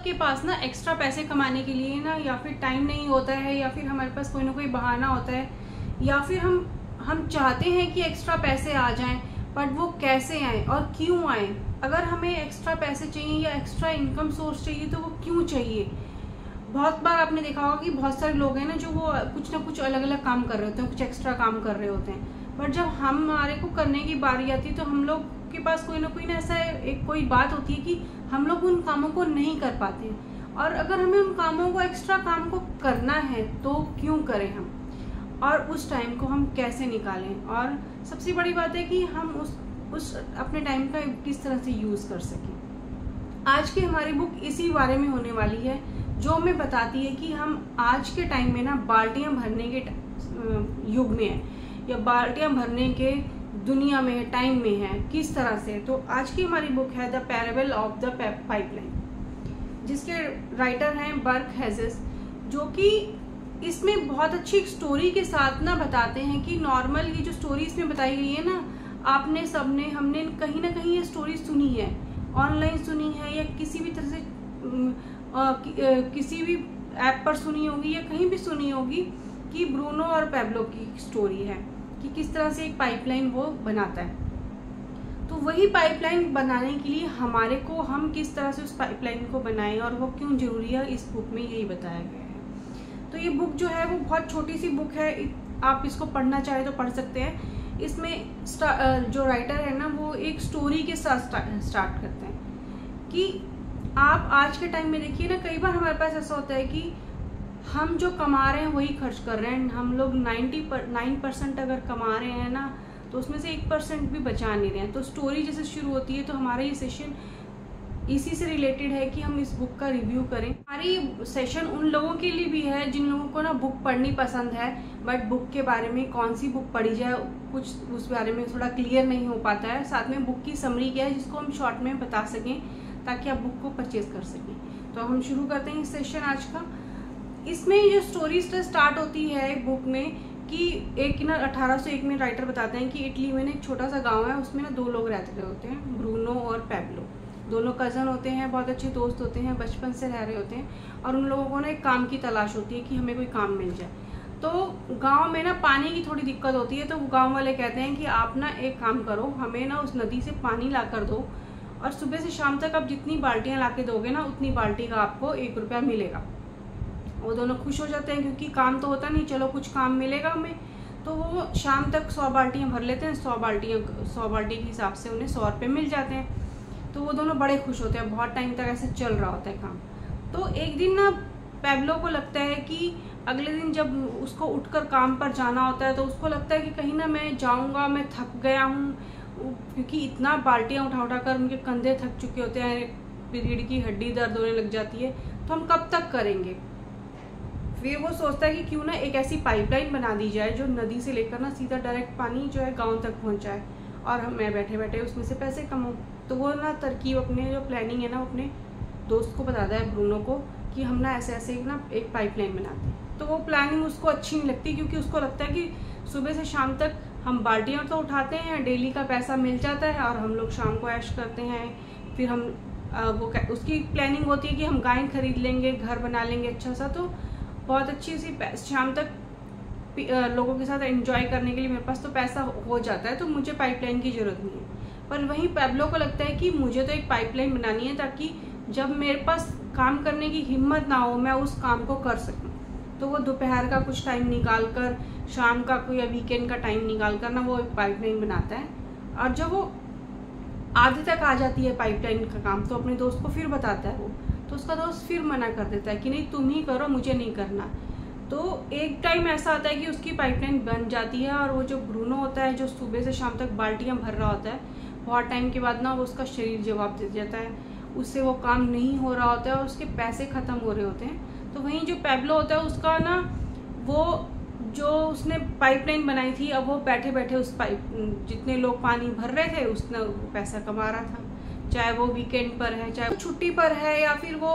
सबके पास ना एक्स्ट्रा पैसे कमाने के लिए ना या फिर टाइम नहीं होता है, या फिर हमारे पास कोई ना कोई बहाना होता है, या फिर हम चाहते हैं कि एक्स्ट्रा पैसे आ जाएं, बट वो कैसे आए और क्यों आए। अगर हमें एक्स्ट्रा पैसे चाहिए या एक्स्ट्रा इनकम सोर्स चाहिए तो वो क्यों चाहिए। बहुत बार आपने देखा होगा कि बहुत सारे लोग हैं ना जो वो कुछ ना कुछ अलग अलग काम कर रहे होते हैं, कुछ एक्स्ट्रा काम कर रहे होते हैं, बट जब हमारे को करने की बारी आती है तो हम लोग के पास कोई ना ऐसा एक कोई बात होती है कि हम लोग उन कामों को नहीं कर पाते हैं। और अगर हमें उन कामों को, एक्स्ट्रा काम को करना है तो क्यों करें हम, और उस टाइम को हम कैसे निकालें। और सबसे बड़ी बात है कि हम उस अपने टाइम का किस तरह से यूज कर सकें। आज की हमारी बुक इसी बारे में होने वाली है, जो हमें बताती है कि हम आज के टाइम में ना बाल्टियां भरने के युग में है, या बाल्टियां भरने के दुनिया में है, टाइम में है, किस तरह से। तो आज की हमारी बुक है the parable of the pipeline, जिसके राइटर हैं बर्क हेजेस, जो कि इसमें बहुत अच्छी एक स्टोरी के साथ ना बताते हैं कि नॉर्मल ये जो स्टोरी इसमें बताई गई है ना, आपने सबने हमने कहीं ना कहीं ये स्टोरी सुनी है, ऑनलाइन सुनी है, या किसी भी तरह से किसी भी ऐप पर सुनी होगी, या कहीं भी सुनी होगी कि ब्रूनो और पैब्लो की स्टोरी है कि किस तरह से एक पाइपलाइन वो बनाता है। तो वही पाइपलाइन बनाने के लिए हम किस तरह से उस पाइपलाइन को बनाएं और वो क्यों जरूरी है, इस बुक में यही बताया गया है। तो ये बुक जो है वो बहुत छोटी सी बुक है, आप इसको पढ़ना चाहे तो पढ़ सकते हैं। इसमें जो राइटर है ना वो एक स्टोरी के साथ स्टार्ट करते हैं कि आप आज के टाइम में देखिए ना, कई बार हमारे पास ऐसा होता है कि हम जो कमा रहे हैं वही खर्च कर रहे हैं। हम लोग 99% अगर कमा रहे हैं ना, तो उसमें से 1% भी बचा नहीं रहे हैं। तो स्टोरी जैसे शुरू होती है तो हमारा ये सेशन इसी से रिलेटेड है कि हम इस बुक का रिव्यू करें। हमारी सेशन उन लोगों के लिए भी है जिन लोगों को ना बुक पढ़नी पसंद है, बट बुक के बारे में कौन सी बुक पढ़ी जाए कुछ उस बारे में थोड़ा क्लियर नहीं हो पाता है। साथ में बुक की समरी क्या है जिसको हम शॉर्ट में बता सकें, ताकि आप बुक को परचेज कर सकें। तो हम शुरू करते हैं इस सेशन आज का। इसमें जो स्टोरी स्टार्ट होती है बुक में कि एक ना 1801 में राइटर बताते हैं कि इटली में एक छोटा सा गांव है, उसमें ना 2 लोग रहते होते हैं, ब्रूनो और पैब्लो। दोनों कज़न होते हैं, बहुत अच्छे दोस्त होते हैं, बचपन से रह रहे होते हैं, और उन लोगों को ना एक काम की तलाश होती है कि हमें कोई काम मिल जाए। तो गांव में ना पानी की थोड़ी दिक्कत होती है, तो गाँव वाले कहते हैं कि आप ना एक काम करो, हमें ना उस नदी से पानी ला कर दो, और सुबह से शाम तक आप जितनी बाल्टियाँ ला के दोगे ना, उतनी बाल्टी का आपको 1 रुपया मिलेगा। वो दोनों खुश हो जाते हैं क्योंकि काम तो होता नहीं, चलो कुछ काम मिलेगा हमें। तो वो शाम तक 100 बाल्टियाँ भर लेते हैं, 100 बाल्टी के हिसाब से उन्हें 100 रुपये मिल जाते हैं। तो वो दोनों बड़े खुश होते हैं, बहुत टाइम तक ऐसे चल रहा होता है काम। तो एक दिन ना पैब्लो को लगता है कि अगले दिन जब उसको उठकर काम पर जाना होता है, तो उसको लगता है कि कहीं ना मैं जाऊँगा, मैं थक गया हूँ, क्योंकि इतना बाल्टियाँ उठा कर उनके कंधे थक चुके होते हैं, रीढ़ की हड्डी दर्द होने लग जाती है, तो हम कब तक करेंगे। फिर वो सोचता है कि क्यों ना एक ऐसी पाइपलाइन बना दी जाए जो नदी से लेकर ना सीधा डायरेक्ट पानी जो है गांव तक पहुंचाए, और मैं बैठे बैठे उसमें से पैसे कमाऊँ। तो वो ना तरकीब, अपने जो प्लानिंग है ना, वो अपने दोस्त को बताता है, ब्रूनो को, कि हम ना ऐसे ऐसे ना एक पाइपलाइन बनाते हैं। तो वो प्लानिंग उसको अच्छी नहीं लगती, क्योंकि उसको लगता है कि सुबह से शाम तक हम बाल्टियाँ तो उठाते हैं, डेली का पैसा मिल जाता है, और हम लोग शाम को ऐश करते हैं। फिर हम उसकी प्लानिंग होती है कि हम गाय खरीद लेंगे, घर बना लेंगे अच्छा सा, तो बहुत अच्छी सी शाम तक लोगों के साथ एंजॉय करने के लिए मेरे पास तो पैसा हो जाता है, तो मुझे पाइपलाइन की ज़रूरत नहीं है। पर वहीं पैब्लो को लगता है कि मुझे तो एक पाइपलाइन बनानी है, ताकि जब मेरे पास काम करने की हिम्मत ना हो, मैं उस काम को कर सकूं। तो वो दोपहर का कुछ टाइम निकाल कर, शाम का कोई या वीकेंड का टाइम निकाल कर ना वो एक पाइपलाइन बनाता है। और जब वो आधे तक आ जाती है पाइपलाइन का काम, तो अपने दोस्त को फिर बताता है वो, तो उसका दोस्त फिर मना कर देता है कि नहीं तुम ही करो, मुझे नहीं करना। तो एक टाइम ऐसा आता है कि उसकी पाइपलाइन बन जाती है, और वो जो ब्रूनो होता है, जो सुबह से शाम तक बाल्टियाँ भर रहा होता है, बहुत टाइम के बाद ना वो उसका शरीर जवाब दे जाता है, उससे वो काम नहीं हो रहा होता है और उसके पैसे ख़त्म हो रहे होते हैं। तो वहीं जो पैब्लो होता है, उसका ना वो जो उसने पाइपलाइन बनाई थी, अब वो बैठे बैठे उस जितने लोग पानी भर रहे थे उसने पैसा कमा रहा था, चाहे वो वीकेंड पर है, चाहे वो छुट्टी पर है, या फिर वो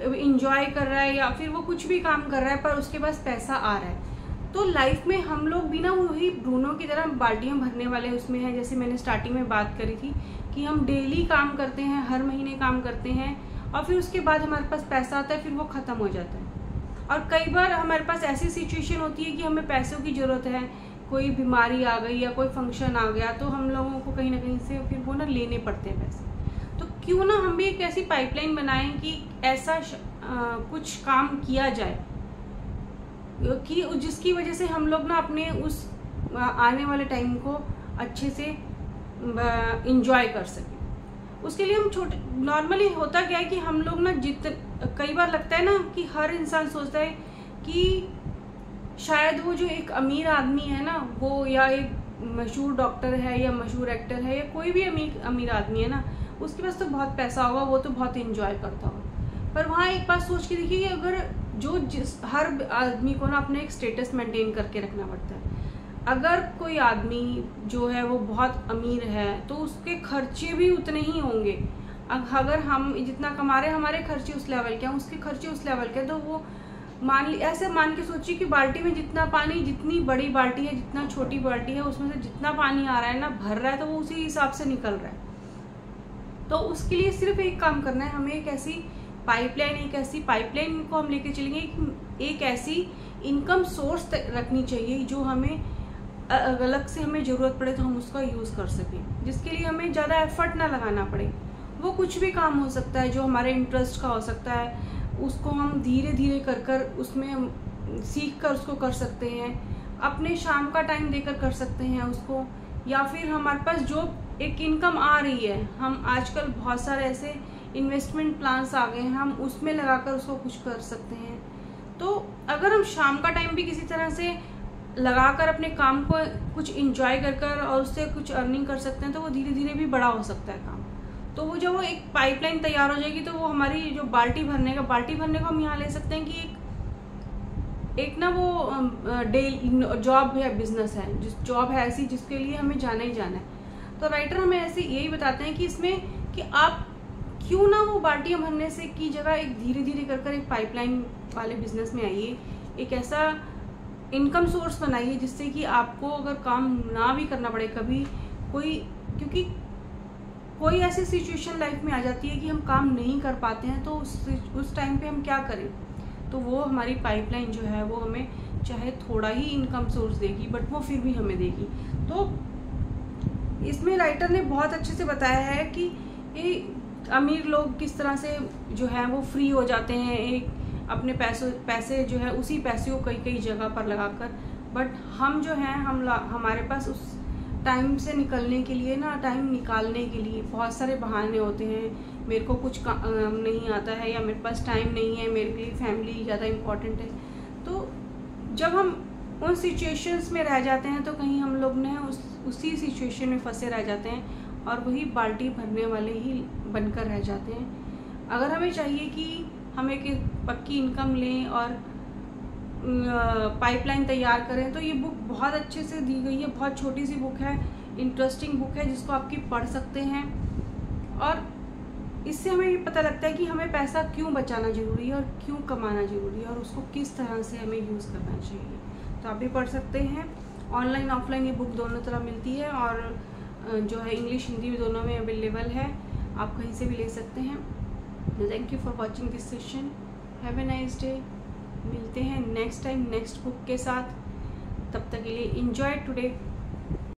इंजॉय कर रहा है, या फिर वो कुछ भी काम कर रहा है, पर उसके पास पैसा आ रहा है। तो लाइफ में हम लोग भी ना वही ब्रूनो की तरह बाल्टियाँ भरने वाले उसमें हैं। जैसे मैंने स्टार्टिंग में बात करी थी कि हम डेली काम करते हैं, हर महीने काम करते हैं, और फिर उसके बाद हमारे पास पैसा आता है, फिर वो ख़त्म हो जाता है। और कई बार हमारे पास ऐसी सिचुएशन होती है कि हमें पैसों की ज़रूरत है, कोई बीमारी आ गई या कोई फंक्शन आ गया, तो हम लोगों को कहीं ना कहीं से फिर वो ना लेने पड़ते हैं पैसे। तो क्यों ना हम भी एक ऐसी पाइपलाइन बनाएं कि ऐसा कुछ काम किया जाए कि जिसकी वजह से हम लोग ना अपने उस आने वाले टाइम को अच्छे से इंजॉय कर सकें। उसके लिए हम छोटे नॉर्मली होता क्या है कि हम लोग ना कई बार लगता है ना कि हर इंसान सोचता है कि शायद वो जो एक अमीर आदमी है ना, वो या एक मशहूर डॉक्टर है या मशहूर एक्टर है या कोई भी अमीर आदमी है ना, उसके पास तो बहुत पैसा होगा, वो तो बहुत एंजॉय करता होगा। पर वहाँ एक बात सोच के देखिए कि अगर हर आदमी को ना अपना एक स्टेटस मेंटेन करके रखना पड़ता है। अगर कोई आदमी जो है वो बहुत अमीर है तो उसके खर्चे भी उतने ही होंगे। अगर हम जितना कमा रहे हैं, हमारे खर्चे उस लेवल के हैं, उसके खर्चे उस लेवल के, तो वो ऐसे मान के सोचिए कि बाल्टी में जितना पानी, जितनी बड़ी बाल्टी है, जितना छोटी बाल्टी है, उसमें से जितना पानी आ रहा है ना, भर रहा है, तो वो उसी हिसाब से निकल रहा है। तो उसके लिए सिर्फ एक काम करना है, हमें एक ऐसी पाइपलाइन को हम लेके चलेंगे, एक ऐसी इनकम सोर्स रखनी चाहिए जो हमें अलग से हमें ज़रूरत पड़े तो हम उसका यूज़ कर सकें, जिसके लिए हमें ज़्यादा एफर्ट ना लगाना पड़े। वो कुछ भी काम हो सकता है जो हमारे इंटरेस्ट का हो सकता है, उसको हम धीरे धीरे कर उसमें सीख कर उसको कर सकते हैं, अपने शाम का टाइम देकर कर सकते हैं उसको, या फिर हमारे पास जो एक इनकम आ रही है, हम आजकल बहुत सारे ऐसे इन्वेस्टमेंट प्लान्स आ गए हैं, हम उसमें लगाकर उसको कुछ कर सकते हैं। तो अगर हम शाम का टाइम भी किसी तरह से लगाकर अपने काम को कुछ इंजॉय कर और उससे कुछ अर्निंग कर सकते हैं, तो वो धीरे धीरे भी बड़ा हो सकता है काम। तो वो जब वो एक पाइपलाइन तैयार हो जाएगी तो वो हमारी जो बाल्टी भरने को हम यहाँ ले सकते हैं कि एक ना वो डेली जॉब है, बिजनेस है, जॉब है ऐसी जिसके लिए हमें जाना ही जाना है। तो राइटर हमें ऐसे यही बताते हैं कि इसमें कि आप क्यों ना वो बाल्टियाँ भरने से की जगह एक धीरे धीरे कर एक पाइपलाइन वाले बिजनेस में आइए, एक ऐसा इनकम सोर्स बनाइए जिससे कि आपको अगर काम ना भी करना पड़े कभी क्योंकि कोई ऐसी सिचुएशन लाइफ में आ जाती है कि हम काम नहीं कर पाते हैं, तो उस टाइम पे हम क्या करें। तो वो हमारी पाइपलाइन जो है वो हमें चाहे थोड़ा ही इनकम सोर्स देगी, बट वो फिर भी हमें देगी। तो इसमें राइटर ने बहुत अच्छे से बताया है कि ये अमीर लोग किस तरह से जो है वो फ्री हो जाते हैं, एक अपने पैसे जो है उसी पैसे को कई जगह पर लगाकर, बट हम जो हैं हमारे पास उस टाइम से निकलने के लिए ना, टाइम निकालने के लिए बहुत सारे बहाने होते हैं। मेरे को कुछ नहीं आता है, या मेरे पास टाइम नहीं है, मेरे लिए फैमिली ज़्यादा इम्पोर्टेंट है। तो जब हम उन सिचुएशंस में रह जाते हैं तो कहीं हम लोग ने उसी सिचुएशन में फंसे रह जाते हैं और वही बाल्टी भरने वाले ही बनकर रह जाते हैं। अगर हमें चाहिए कि हम एक पक्की इनकम लें और पाइपलाइन तैयार करें, तो ये बुक बहुत अच्छे से दी गई है। बहुत छोटी सी बुक है, इंटरेस्टिंग बुक है जिसको आपकी पढ़ सकते हैं, और इससे हमें ये पता लगता है कि हमें पैसा क्यों बचाना ज़रूरी है और क्यों कमाना ज़रूरी है और उसको किस तरह से हमें यूज़ करना चाहिए। तो आप भी पढ़ सकते हैं। ऑनलाइन ऑफलाइन ये बुक दोनों तरह मिलती है, और जो है इंग्लिश हिंदी भी दोनों में अवेलेबल है, आप कहीं से भी ले सकते हैं। Thank you for watching this session. Have a nice day. मिलते हैं नेक्स्ट टाइम नेक्स्ट बुक के साथ। तब तक के लिए एंजॉय टुडे।